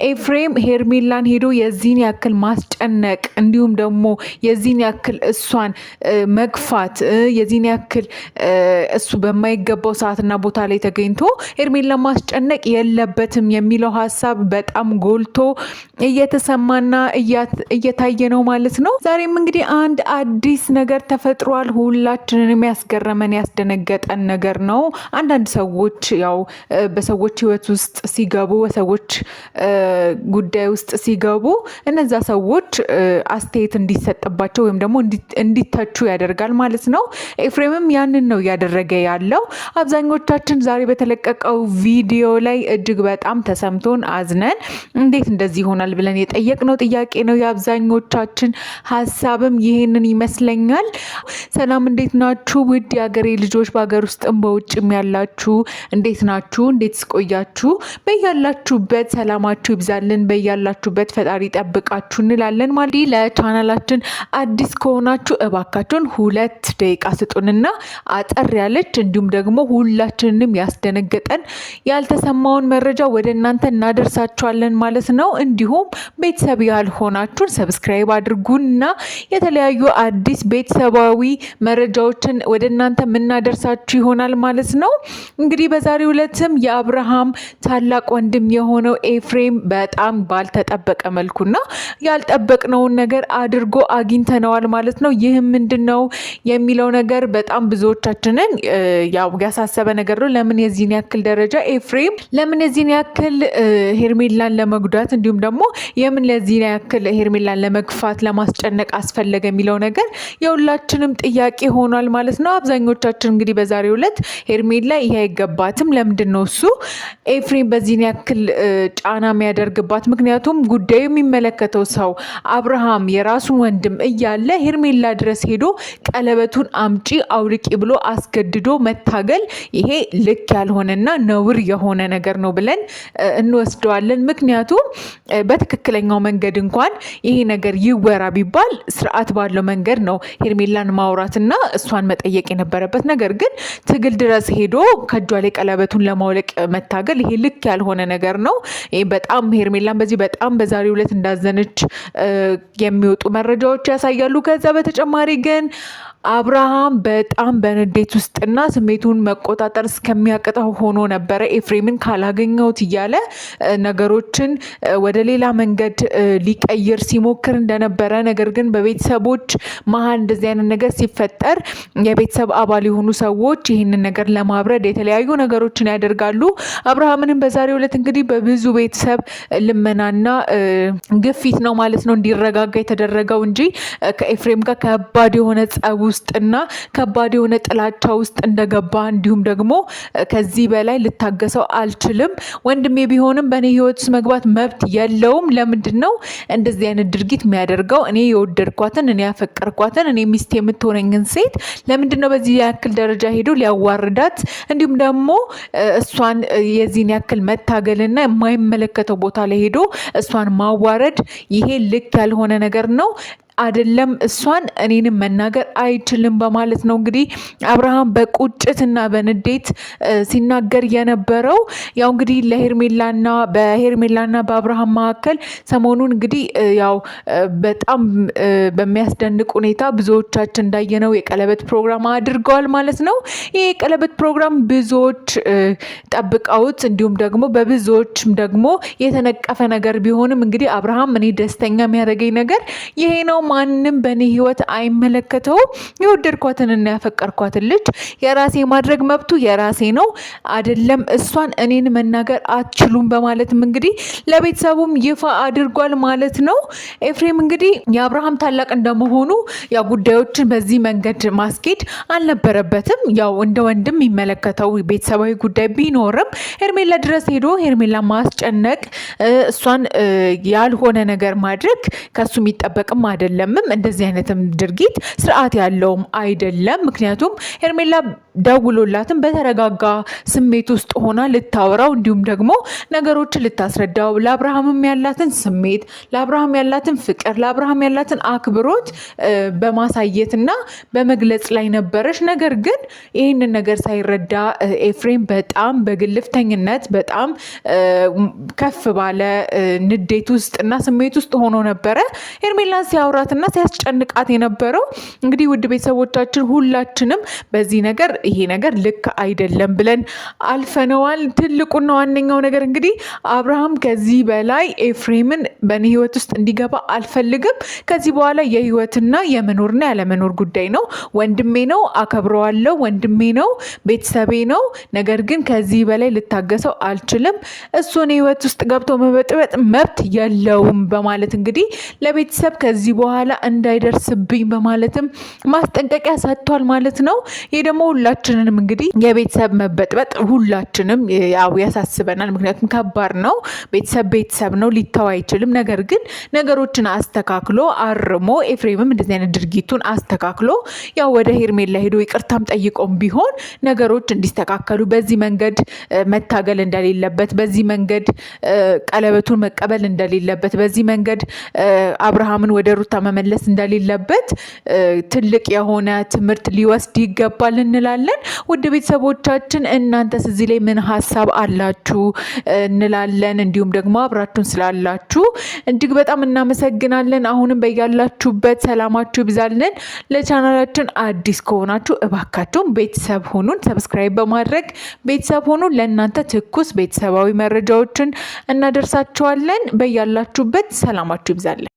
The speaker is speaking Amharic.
ኤፍሬም ሄርሜላን ሄዶ የዚህን ያክል ማስጨነቅ እንዲሁም ደግሞ የዚህን ያክል እሷን መግፋት የዚህን ያክል እሱ በማይገባው ሰዓትና ቦታ ላይ ተገኝቶ ሄርሜላን ማስጨነቅ የለበትም የሚለው ሀሳብ በጣም ጎልቶ እየተሰማና እየታየ ነው ማለት ነው። ዛሬም እንግዲህ አንድ አዲስ ነገር ተፈጥሯል። ሁላችንንም ያስገረመን ያስደነገጠን ነገር ነው። አንዳንድ ሰዎች ያው በሰዎች ህይወት ውስጥ ሲገቡ በሰዎች ጉዳይ ውስጥ ሲገቡ እነዛ ሰዎች አስተያየት እንዲሰጥባቸው ወይም ደግሞ እንዲተቹ ያደርጋል ማለት ነው። ኤፍሬምም ያንን ነው እያደረገ ያለው። አብዛኞቻችን ዛሬ በተለቀቀው ቪዲዮ ላይ እጅግ በጣም ተሰምቶን አዝነን እንዴት እንደዚህ ይሆናል ብለን የጠየቅነው ጥያቄ ነው። የአብዛኞቻችን ሀሳብም ይሄንን ይመስለኛል። ሰላም እንዴት ናችሁ? ውድ የሀገሬ ልጆች በሀገር ውስጥም በውጭም ያላችሁ እንዴት ናችሁ? እንዴት ስቆያችሁ? በያላችሁበት ሰላማችሁ ይብዛልን። በያላችሁበት ፈጣሪ ጠብቃችሁ እንላለን። ማለት ለቻናላችን አዲስ ከሆናችሁ እባካችሁን 2 ደቂቃ ስጡንና አጠር ያለች እንዲሁም ደግሞ ሁላችንንም ያስደነገጠን ያልተሰማውን መረጃ ወደ እናንተ እናደርሳችኋለን ማለት ነው። እንዲሁም ቤተሰብ ያልሆናችሁን ሰብስክራይብ አድርጉና የተለያዩ አዲስ ቤተሰባዊ መረጃዎችን ወደ እናንተ የምናደርሳችሁ ይሆናል ማለት ነው። እንግዲህ በዛሬው ዕለትም የአብርሃም ታላቅ ወንድም የሆነው ኤፍሬም በጣም ባልተጠበቀ መልኩና ያልጠበቅነውን ነገር አድርጎ አግኝተነዋል ማለት ነው። ይህም ምንድነው የሚለው ነገር በጣም ብዙዎቻችንን ያሳሰበ ነገር ነው። ለምን የዚህን ያክል ደረጃ ኤፍሬም ለምን የዚህን ያክል ሄርሜላን ለመጉዳት እንዲሁም ደግሞ የምን ለዚህን ያክል ሄርሜላን ለመግፋት ለማስጨነቅ አስፈለገ የሚለው ነገር የሁላችንም ጥያቄ ሆኗል ማለት ነው። አብዛኞቻችን እንግዲህ በዛሬው ዕለት ሄርሜላ ይሄ አይገባትም፣ ለምንድን ነው እሱ ኤፍሬም በዚህን ያክል ጫና የሚያደርግባት? ምክንያቱም ጉዳዩ የሚመለከተው ሰው አብርሃም የራሱ ወንድም እያለ ሄርሜላ ድረስ ሄዶ ቀለበቱን አምጪ አውልቂ ብሎ አስገድዶ መታገል ይሄ ልክ ያልሆነና ነውር የሆነ ነገር ነው ብለን እንወስደዋለን። ምክንያቱም በትክክለኛው መንገድ እንኳን ይሄ ነገር ይወራ ቢባል ስርዓት ባለው መንገድ ነው ሄርሜላን ማውራትና እሷን መጠየቅ የነበረበት። ነገር ግን ትግል ድረስ ሄዶ ከእጇ ላይ ቀለበቱን ለማውለቅ መታገል ይሄ ልክ ያልሆነ ነገር ነው። በጣም ሄርሜላን በዚህ በጣም በዛሬው ዕለት እንዳዘነች የሚወጡ መረጃዎች ያሳያሉ። ከዛ በተጨማሪ ግን አብርሃም በጣም በንዴት ውስጥና ስሜቱን መቆጣጠር እስከሚያቅተው ሆኖ ነበረ። ኤፍሬምን ካላገኘሁት እያለ ነገሮችን ወደ ሌላ መንገድ ሊቀይር ሲሞክር እንደነበረ፣ ነገር ግን በቤተሰቦች መሀል እንደዚህ አይነት ነገር ሲፈጠር የቤተሰብ አባል የሆኑ ሰዎች ይህንን ነገር ለማብረድ የተለያዩ ነገሮችን ያደርጋሉ። አብርሃምንም በዛሬው ዕለት እንግዲህ በብዙ ቤተሰብ ልመናና ግፊት ነው ማለት ነው እንዲረጋጋ የተደረገው እንጂ ከኤፍሬም ጋር ከባድ የሆነ ጸቡ ውስጥና ከባድ የሆነ ጥላቻ ውስጥ እንደገባ እንዲሁም ደግሞ ከዚህ በላይ ልታገሰው አልችልም፣ ወንድሜ ቢሆንም በእኔ ህይወት ውስጥ መግባት መብት የለውም። ለምንድን ነው እንደዚህ አይነት ድርጊት የሚያደርገው? እኔ የወደድኳትን እኔ ያፈቀርኳትን እኔ ሚስት የምትሆነኝን ሴት ለምንድን ነው በዚህ ያክል ደረጃ ሄዶ ሊያዋርዳት እንዲሁም ደግሞ እሷን የዚህን ያክል መታገልና የማይመለከተው ቦታ ላይ ሄዶ እሷን ማዋረድ ይሄ ልክ ያልሆነ ነገር ነው። አይደለም እሷን እኔንም መናገር አይችልም በማለት ነው እንግዲህ አብርሃም በቁጭትና በንዴት ሲናገር የነበረው። ያው እንግዲህ በሄርሜላና በአብርሃም መካከል ሰሞኑን እንግዲህ ያው በጣም በሚያስደንቅ ሁኔታ ብዙዎቻችን እንዳየነው የቀለበት ፕሮግራም አድርገዋል ማለት ነው። ይህ የቀለበት ፕሮግራም ብዙዎች ጠብቀውት እንዲሁም ደግሞ በብዙዎችም ደግሞ የተነቀፈ ነገር ቢሆንም እንግዲህ አብርሃም እኔ ደስተኛ የሚያደርገኝ ነገር ይሄ ነው። ማንም በእኔ ህይወት አይመለከተውም። የወደድኳትን እና ያፈቀርኳትን ልጅ የራሴ ማድረግ መብቱ የራሴ ነው። አይደለም እሷን እኔን መናገር አትችሉም በማለትም እንግዲህ ለቤተሰቡም ይፋ አድርጓል ማለት ነው። ኤፍሬም እንግዲህ የአብርሃም ታላቅ እንደመሆኑ ያው ጉዳዮችን በዚህ መንገድ ማስኬድ አልነበረበትም። ያው እንደ ወንድም የሚመለከተው ቤተሰባዊ ጉዳይ ቢኖርም ሄርሜላ ድረስ ሄዶ ሄርሜላ ማስጨነቅ፣ እሷን ያልሆነ ነገር ማድረግ ከሱ የሚጠበቅም አይደለም አይደለምም። እንደዚህ አይነትም ድርጊት ስርዓት ያለውም አይደለም። ምክንያቱም ሄርሜላ ደውሎላትም በተረጋጋ ስሜት ውስጥ ሆና ልታወራው እንዲሁም ደግሞ ነገሮችን ልታስረዳው ለአብርሃምም ያላትን ስሜት፣ ለአብርሃም ያላትን ፍቅር፣ ለአብርሃም ያላትን አክብሮት በማሳየትና በመግለጽ ላይ ነበረች። ነገር ግን ይህንን ነገር ሳይረዳ ኤፍሬም በጣም በግልፍተኝነት በጣም ከፍ ባለ ንዴት ውስጥ እና ስሜት ውስጥ ሆኖ ነበረ ሄርሜላን ሲያወራትና ሲያስጨንቃት የነበረው። እንግዲህ ውድ ቤተሰቦቻችን ሁላችንም በዚህ ነገር ይሄ ነገር ልክ አይደለም ብለን አልፈነዋል። ትልቁና ዋነኛው ነገር እንግዲህ አብርሃም ከዚህ በላይ ኤፍሬምን በእኔ ህይወት ውስጥ እንዲገባ አልፈልግም። ከዚህ በኋላ የህይወትና የመኖርና ያለመኖር ጉዳይ ነው። ወንድሜ ነው፣ አከብረዋለሁ። ወንድሜ ነው፣ ቤተሰቤ ነው። ነገር ግን ከዚህ በላይ ልታገሰው አልችልም። እሱን ህይወት ውስጥ ገብቶ መበጥበጥ መብት የለውም በማለት እንግዲህ ለቤተሰብ ከዚህ በኋላ እንዳይደርስብኝ በማለትም ማስጠንቀቂያ ሰጥቷል ማለት ነው። ይህ ደግሞ ሁላችንንም እንግዲህ የቤተሰብ መበጥበጥ ሁላችንም ያው ያሳስበናል። ምክንያቱም ከባድ ነው። ቤተሰብ ነው፣ ሊተው አይችልም። ነገር ግን ነገሮችን አስተካክሎ አርሞ ኤፍሬምም እንደዚህ አይነት ድርጊቱን አስተካክሎ ያው ወደ ሄርሜላ ሄዶ ይቅርታም ጠይቆም ቢሆን ነገሮች እንዲስተካከሉ በዚህ መንገድ መታገል እንደሌለበት፣ በዚህ መንገድ ቀለበቱን መቀበል እንደሌለበት፣ በዚህ መንገድ አብርሃምን ወደ ሩታ መመለስ እንደሌለበት ትልቅ የሆነ ትምህርት ሊወስድ ይገባል እንላለን። ውድ ቤተሰቦቻችን እናንተስ እዚህ ላይ ምን ሀሳብ አላችሁ እንላለን። እንዲሁም ደግሞ አብራችሁን ስላላችሁ እጅግ በጣም እናመሰግናለን። አሁንም በያላችሁበት ሰላማችሁ ይብዛልን። ለቻናላችን አዲስ ከሆናችሁ እባካችሁን ቤተሰብ ሁኑን። ሰብስክራይብ በማድረግ ቤተሰብ ሁኑን። ለእናንተ ትኩስ ቤተሰባዊ መረጃዎችን እናደርሳችኋለን። በያላችሁበት ሰላማችሁ ይብዛልን።